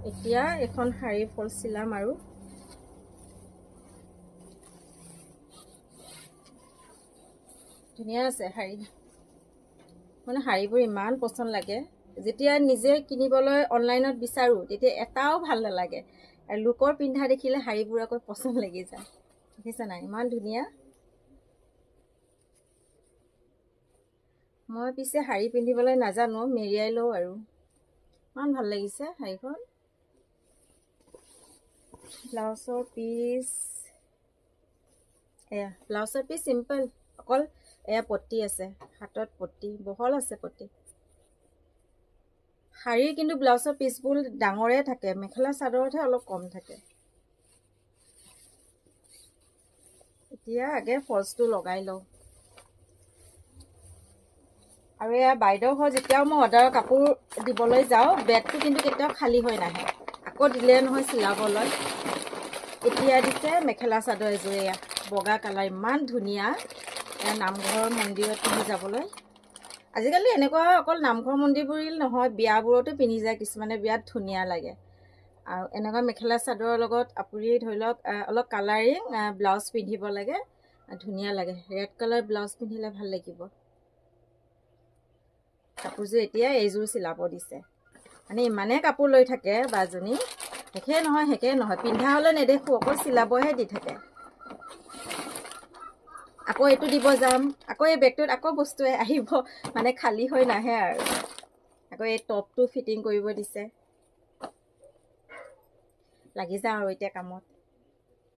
এতিয়া এখন শাৰী ফল চিলাম আৰু ধুনীয়া আছে শাৰী মানে শাৰীবোৰ ইমান পছন্দ লাগে যেতিয়া নিজে কিনিবলৈ অনলাইনত বিচাৰো তেতিয়া এটাও ভাল নালাগে আৰু লোকৰ পিন্ধা দেখিলে শাৰীবোৰ আকৌ পছন্দ লাগি যায় দেখিছা না ইমান ধুনীয়া মই পিছে শাৰী পিন্ধিবলৈ নাজানো মেৰিয়াই লওঁ আৰু ইমান ভাল লাগিছে শাৰীখন ব্লাউজৰ পিচ এয়া ব্লাউজৰ পিচ সিম্পল অকল এয়া পট্টি আছে হাতত পট্টি বহল আছে পট্টি শাৰীৰ কিন্তু ব্লাউজৰ পিচবোৰ ডাঙৰে থাকে মেখেলা চাদৰতহে অলপ কম থাকে এতিয়া আগে ফলছটো লগাই লওঁ আৰু এয়া বাইদেউ হয় যেতিয়াও মই অৰ্ডাৰৰ কাপোৰ দিবলৈ যাওঁ বেগটো কিন্তু কেতিয়াও খালী হৈ নাহে আকৌ দিলে নহয় চিলাবলৈ এতিয়া দিছে মেখেলা চাদৰ এযোৰ এয়া বগা কালাৰ ইমান ধুনীয়া এয়া নামঘৰ মন্দিৰত পিন্ধি যাবলৈ আজিকালি এনেকুৱা অকল নামঘৰ মন্দিৰবোৰেই নহয় বিয়াবোৰতো পিন্ধি যায় কিছুমানে বিয়াত ধুনীয়া লাগে আৰু এনেকুৱা মেখেলা চাদৰৰ লগত আপুনি ধৰি লওক অলপ কালাৰিং ব্লাউজ পিন্ধিব লাগে ধুনীয়া লাগে ৰেড কালাৰ ব্লাউজ পিন্ধিলে ভাল লাগিব কাপোৰযোৰ এতিয়া এইযোৰ চিলাব দিছে মানে ইমানেই কাপোৰ লৈ থাকে বাজনী শেষে নহয় পিন্ধা হ'লে নেদেখোঁ অকল চিলাবহে দি থাকে আকৌ এইটো দিব যাম আকৌ এই বেগটোত আকৌ বস্তু আহিব মানে খালী হৈ নাহে আৰু আকৌ এই টপটো ফিটিং কৰিব দিছে লাগি যাওঁ আৰু এতিয়া কামত